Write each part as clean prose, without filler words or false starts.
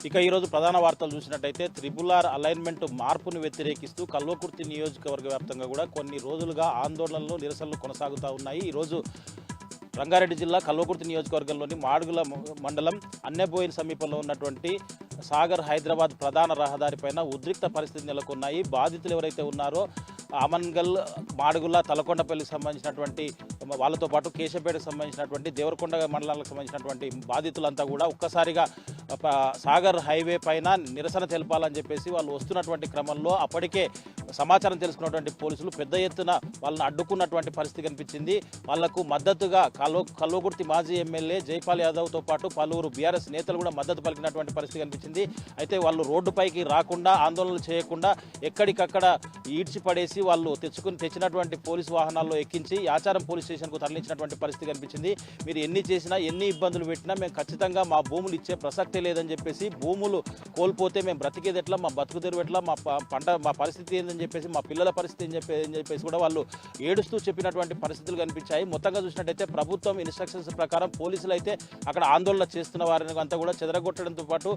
ఇక ఈరోజు ప్రధాన వార్తలు చూసినట్టయితే త్రిపుల్ అలైన్మెంట్ మార్పును వ్యతిరేకిస్తూ కల్వకుర్తి నియోజకవర్గ వ్యాప్తంగా కూడా కొన్ని రోజులుగా ఆందోళనలు నిరసనలు కొనసాగుతూ ఉన్నాయి. ఈరోజు రంగారెడ్డి జిల్లా కల్వకుర్తి నియోజకవర్గంలోని మాడుగుల మండలం అన్నెబోయిన్ సమీపంలో ఉన్నటువంటి సాగర్ హైదరాబాద్ ప్రధాన రహదారిపైన ఉద్రిక్త పరిస్థితి నెలకొన్నాయి. బాధితులు ఎవరైతే ఉన్నారో ఆమన్గల్, మాడుగుల, తలకొండపల్లికి సంబంధించినటువంటి వాళ్ళతో పాటు కేశంపేటకు సంబంధించినటువంటి దేవరకొండ మండలాలకు సంబంధించినటువంటి బాధితులంతా కూడా ఒక్కసారిగా సాగర్ హైవే పైన నిరసన తెలపాలని చెప్పేసి వాళ్ళు వస్తున్నటువంటి క్రమంలో అప్పటికే సమాచారం తెలుసుకున్నటువంటి పోలీసులు పెద్ద ఎత్తున వాళ్ళని అడ్డుకున్నటువంటి పరిస్థితి కనిపించింది. వాళ్లకు మద్దతుగా కల్వకుర్తి మాజీ ఎమ్మెల్యే జైపాల్ యాదవ్తో పాటు పలువురు బీఆర్ఎస్ నేతలు కూడా మద్దతు పలికినటువంటి పరిస్థితి కనిపించింది. అయితే వాళ్ళు రోడ్డుపైకి రాకుండా, ఆందోళనలు చేయకుండా ఎక్కడికక్కడ ఈడ్చిపడేసి వాళ్ళు తెచ్చినటువంటి పోలీసు వాహనాల్లో ఎక్కించి యాచారం పోలీస్ స్టేషన్కు తరలించినటువంటి పరిస్థితి కనిపించింది. మీరు ఎన్ని చేసినా, ఎన్ని ఇబ్బందులు పెట్టినా మేము ఖచ్చితంగా మా భూములు ఇచ్చే ప్రసక్తే లేదని చెప్పేసి, భూములు కోల్పోతే మేము బ్రతికేది ఎట్లా, మా బతుకు తెరువు ఎట్లా, మా పరిస్థితి ఏందని చెప్పేసి, మా పిల్లల పరిస్థితి అని చెప్పేసి కూడా వాళ్ళు ఏడుస్తూ చెప్పినటువంటి పరిస్థితులు కనిపించాయి. మొత్తంగా చూసినట్టయితే ప్రభుత్వం ఇన్స్ట్రక్షన్స్ ప్రకారం పోలీసులు అయితే అక్కడ ఆందోళన చేస్తున్న వారిని అంతా కూడా చెదరగొట్టడంతో పాటు,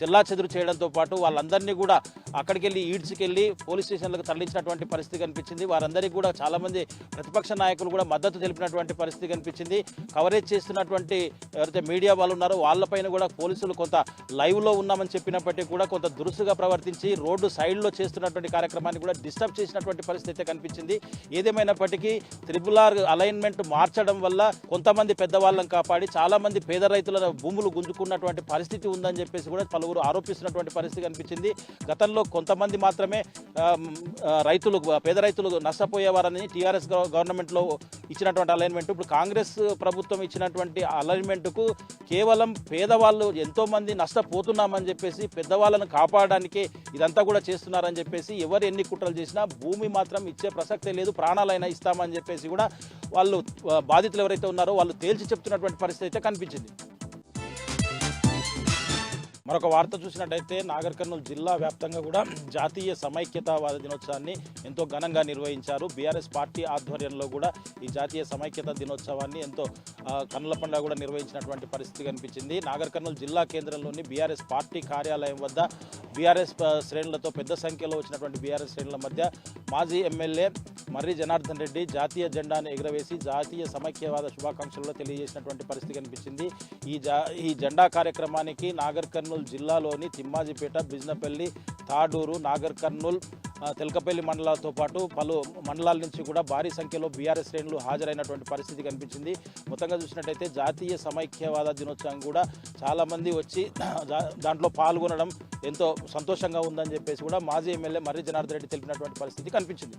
చెల్లాచెదురు చేయడంతో పాటు వాళ్ళందరినీ కూడా అక్కడికి వెళ్ళి ఈడ్చుకెళ్ళి పోలీస్ స్టేషన్లకు తరలించినటువంటి పరిస్థితి కనిపించింది. వారందరికీ కూడా చాలామంది ప్రతిపక్ష నాయకులు కూడా మద్దతు తెలిపినటువంటి పరిస్థితి కనిపించింది. కవరేజ్ చేస్తున్నటువంటి ఎవరైతే మీడియా వాళ్ళు ఉన్నారో వాళ్ళపైన కూడా పోలీసులు కొంత లైవ్లో ఉన్నామని చెప్పినప్పటికీ కూడా కొంత దురుసుగా ప్రవర్తించి రోడ్డు సైడ్లో చేస్తున్నటువంటి కార్యక్రమాన్ని కూడా డిస్టర్బ్ చేసినటువంటి పరిస్థితి అయితే కనిపించింది. ఏదేమైనప్పటికీ త్రిపుల్ అలైన్మెంట్ మార్చడం వల్ల కొంతమంది పెద్దవాళ్ళని కాపాడి చాలామంది పేద రైతుల భూములు గుంజుకున్నటువంటి పరిస్థితి ఉందని చెప్పేసి కూడా పలువురు ఆరోపిస్తున్నటువంటి పరిస్థితి కనిపించింది. గతంలో కొంతమంది మాత్రమే పేద రైతులు నష్టపోయేవారని టీఆర్ఎస్ గవర్నమెంట్లో ఇచ్చినటువంటి అలైన్మెంట్, ఇప్పుడు కాంగ్రెస్ ప్రభుత్వం ఇచ్చినటువంటి అలైన్మెంట్కు కేవలం పేదవాళ్ళు ఎంతోమంది నష్టపోతున్నామని చెప్పేసి, పెద్దవాళ్ళను కాపాడడానికే ఇదంతా కూడా చేస్తున్నారని చెప్పేసి, ఎవరు ఎన్ని కుట్రలు చేసినా భూమి మాత్రం ఇచ్చే ప్రసక్తే లేదు, ప్రాణాలైనా ఇస్తామని చెప్పేసి కూడా వాళ్ళు బాధితులు ఎవరైతే ఉన్నారో వాళ్ళు తేల్చి చెప్తున్నటువంటి పరిస్థితి అయితే కనిపించింది. మరొక వార్త చూసినట్టయితే నాగర్ కర్నూలు జిల్లా వ్యాప్తంగా కూడా జాతీయ సమైక్యతావాద దినోత్సవాన్ని ఎంతో ఘనంగా నిర్వహించారు. బీఆర్ఎస్ పార్టీ ఆధ్వర్యంలో కూడా ఈ జాతీయ సమైక్యత దినోత్సవాన్ని ఎంతో కన్నుల పండుగ కూడా నిర్వహించినటువంటి పరిస్థితి కనిపించింది. నాగర్ కర్నూలు జిల్లా కేంద్రంలోని బీఆర్ఎస్ పార్టీ కార్యాలయం వద్ద బీఆర్ఎస్ శ్రేణులతో పెద్ద సంఖ్యలో వచ్చినటువంటి బీఆర్ఎస్ శ్రేణుల మధ్య మాజీ ఎమ్మెల్యే మర్రి జనార్దన్ రెడ్డి జాతీయ జెండాను ఎగురవేసి జాతీయ సమైక్యవాద శుభాకాంక్షలు తెలియజేసినటువంటి పరిస్థితి కనిపించింది. ఈ జెండా కార్యక్రమానికి నాగర్ కర్నూలు జిల్లాలోని తిమ్మాజిపేట, బిజినపల్లి, తాడూరు, నాగర్ కర్నూల్, తెల్కపల్లి మండలాలతో పాటు పలు మండలాల నుంచి కూడా భారీ సంఖ్యలో బీఆర్ఎస్ శ్రేణులు హాజరైనటువంటి పరిస్థితి కనిపించింది. మొత్తంగా చూసినట్టయితే జాతీయ సమైక్యవాద దినోత్సవం కూడా చాలామంది వచ్చి దాంట్లో పాల్గొనడం ఎంతో సంతోషంగా ఉందని చెప్పేసి కూడా మాజీ ఎమ్మెల్యే మర్రి జనార్దన్ రెడ్డి తెలిపినటువంటి పరిస్థితి కనిపించింది.